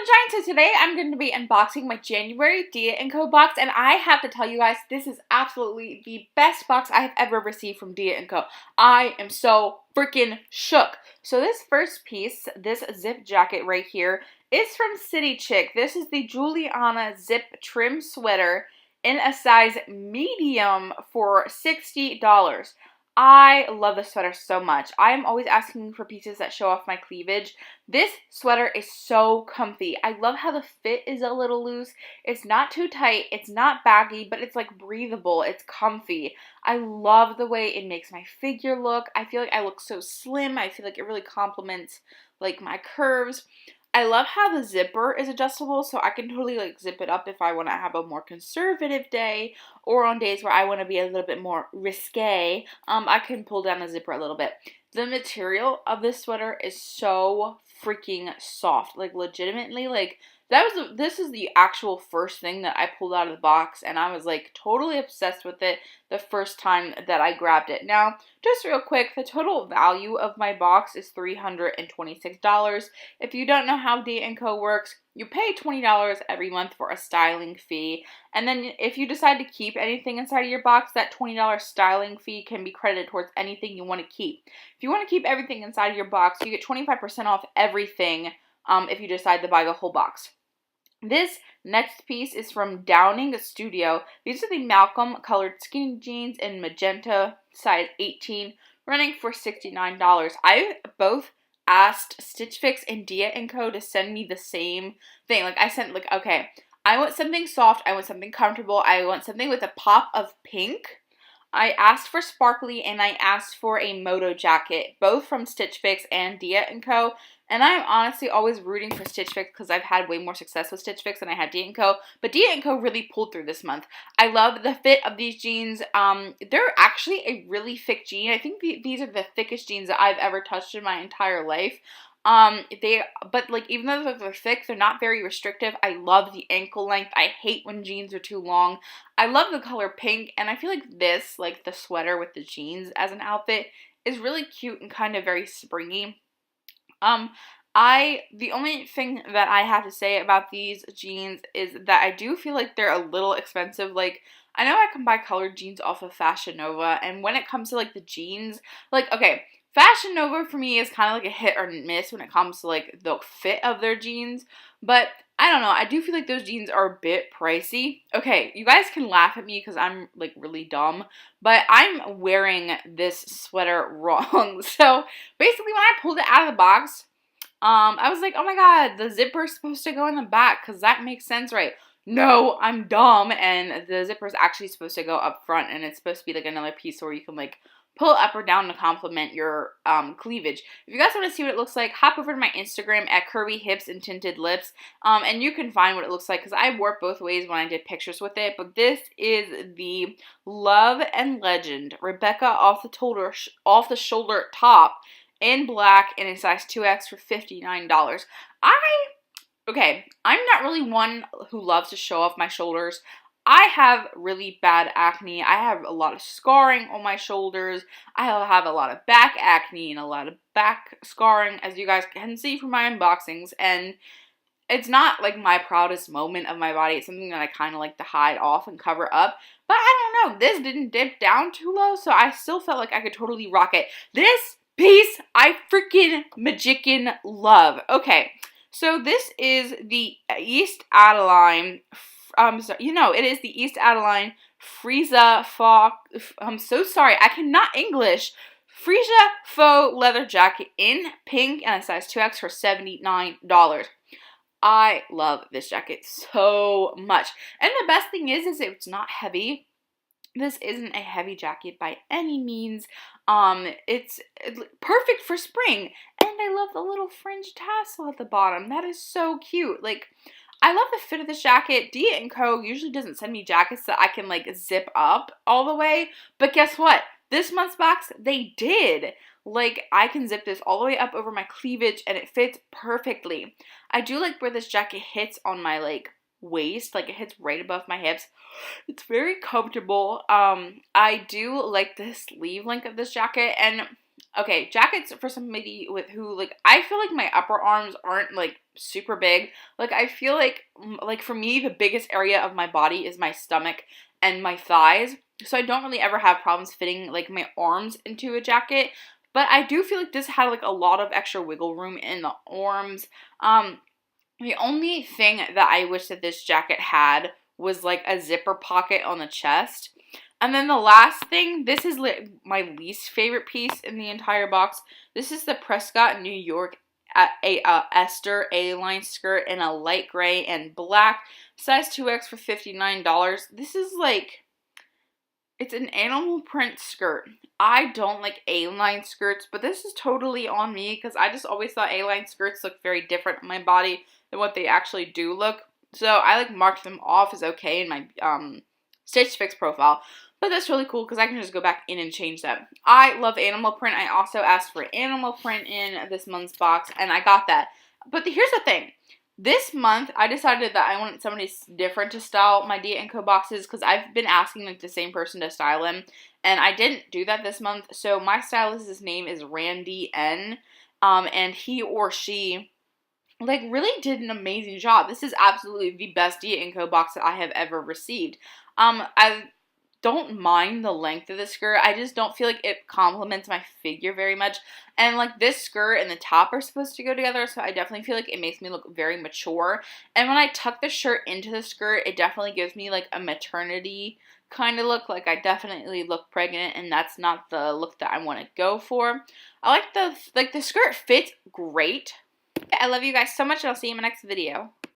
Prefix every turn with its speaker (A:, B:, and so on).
A: Sunshine. So today I'm going to be unboxing my January dia&co box, and I have to tell you guys, this is absolutely the best box I have ever received from dia&co. I am so freaking shook. So this first piece, this zip jacket right here, is from City Chick. This is the Juliana zip trim sweater in a size medium for $60. I love this sweater so much. I am always asking for pieces that show off my cleavage. This sweater is so comfy. I love how the fit is a little loose. It's not too tight. It's not baggy, but it's like breathable. It's comfy. I love the way it makes my figure look. I feel like I look so slim. I feel like it really complements like my curves. I love how the zipper is adjustable, so I can totally like zip it up if I want to have a more conservative day, or on days where I want to be a little bit more risque. I can pull down the zipper a little bit. The material of this sweater is so freaking soft, like legitimately, like this is the actual first thing that I pulled out of the box, and I was like totally obsessed with it the first time that I grabbed it. Now, just real quick, the total value of my box is $326. If you don't know how dia&co works, you pay $20 every month for a styling fee, and then if you decide to keep anything inside of your box, that $20 styling fee can be credited towards anything you want to keep. If you want to keep everything inside of your box, you get 25% off everything if you decide to buy the whole box. This next piece is from Downing Studio. These are the Malcolm colored skinny jeans in magenta, size 18, running for $69. I both asked Stitch Fix and dia&co to send me the same thing. Like, I sent, like, okay, I want something soft, I want something comfortable, I want something with a pop of pink. I asked for sparkly, and I asked for a moto jacket, both from Stitch Fix and dia&co. And I'm honestly always rooting for Stitch Fix because I've had way more success with Stitch Fix than I had dia&co. But dia&co really pulled through this month. I love the fit of these jeans. They're actually a really thick jean. I think these are the thickest jeans that I've ever touched in my entire life. But like, even though they're thick, they're not very restrictive. I love the ankle length. I hate when jeans are too long. I love the color pink, and I feel like this, like the sweater with the jeans as an outfit, is really cute and kind of very springy. The only thing that I have to say about these jeans is that I do feel like they're a little expensive. Like, I know I can buy colored jeans off of Fashion Nova, and when it comes to like the jeans, like, okay, Fashion Nova for me is kind of like a hit or miss when it comes to like the fit of their jeans, but I don't know, I do feel like those jeans are a bit pricey. Okay, you guys can laugh at me because I'm like really dumb, but I'm wearing this sweater wrong. So basically when I pulled it out of the box, I was like, oh my god, the zipper's supposed to go in the back because that makes sense, right? No, I'm dumb, and the zipper's actually supposed to go up front, and it's supposed to be like another piece where you can like pull up or down to complement your cleavage. If you guys want to see what it looks like, hop over to my Instagram at Curvy Hips and Tinted Lips, and you can find what it looks like because I wore it both ways when I did pictures with it. But this is the Love and Legend Rebecca off the shoulder top in black in a size 2X for $59. Okay, I'm not really one who loves to show off my shoulders. I have really bad acne. I have a lot of scarring on my shoulders. I have a lot of back acne and a lot of back scarring, as you guys can see from my unboxings. And it's not like my proudest moment of my body. It's something that I kind of like to hide off and cover up. But I don't know, this didn't dip down too low, so I still felt like I could totally rock it. This piece I freaking magickin' love. Okay, so this is the East Adeline. It is the East Adeline Frieza faux. I'm so sorry, I cannot English. Frieza faux leather jacket in pink and a size 2X for $79. I love this jacket so much, and the best thing is it's not heavy. This isn't a heavy jacket by any means. It's perfect for spring, and I love the little fringe tassel at the bottom. That is so cute. Like, I love the fit of this jacket. dia&co usually doesn't send me jackets that I can like zip up all the way, but guess what? This month's box, they did. Like, I can zip this all the way up over my cleavage, and it fits perfectly. I do like where this jacket hits on my like waist, like it hits right above my hips. It's very comfortable. I do like the sleeve length of this jacket, and okay, jackets for somebody who like, I feel like my upper arms aren't like super big. Like, I feel like for me, the biggest area of my body is my stomach and my thighs. So I don't really ever have problems fitting, like, my arms into a jacket. But I do feel like this had, like, a lot of extra wiggle room in the arms. The only thing that I wish that this jacket had was, like, a zipper pocket on the chest. And then the last thing, this is my least favorite piece in the entire box. This is the Prescott New York Esther A-line skirt in a light gray and black, size 2X for $59. This is like, it's an animal print skirt. I don't like A-line skirts, but this is totally on me because I just always thought A-line skirts look very different on my body than what they actually do look. So I like marked them off as okay in my Stitch Fix profile. But that's really cool because I can just go back in and change that. I love animal print. I also asked for animal print in this month's box, and I got that. But here's the thing. This month, I decided that I wanted somebody different to style my dia&co boxes because I've been asking like the same person to style them, and I didn't do that this month. So my stylist's name is Randy N, and he or she like really did an amazing job. This is absolutely the best dia&co box that I have ever received. I don't mind the length of the skirt. I just don't feel like it complements my figure very much. And like this skirt and the top are supposed to go together, so I definitely feel like it makes me look very mature. And when I tuck the shirt into the skirt, it definitely gives me like a maternity kind of look. Like I definitely look pregnant, and that's not the look that I want to go for. I like the skirt fits great. I love you guys so much, and I'll see you in my next video.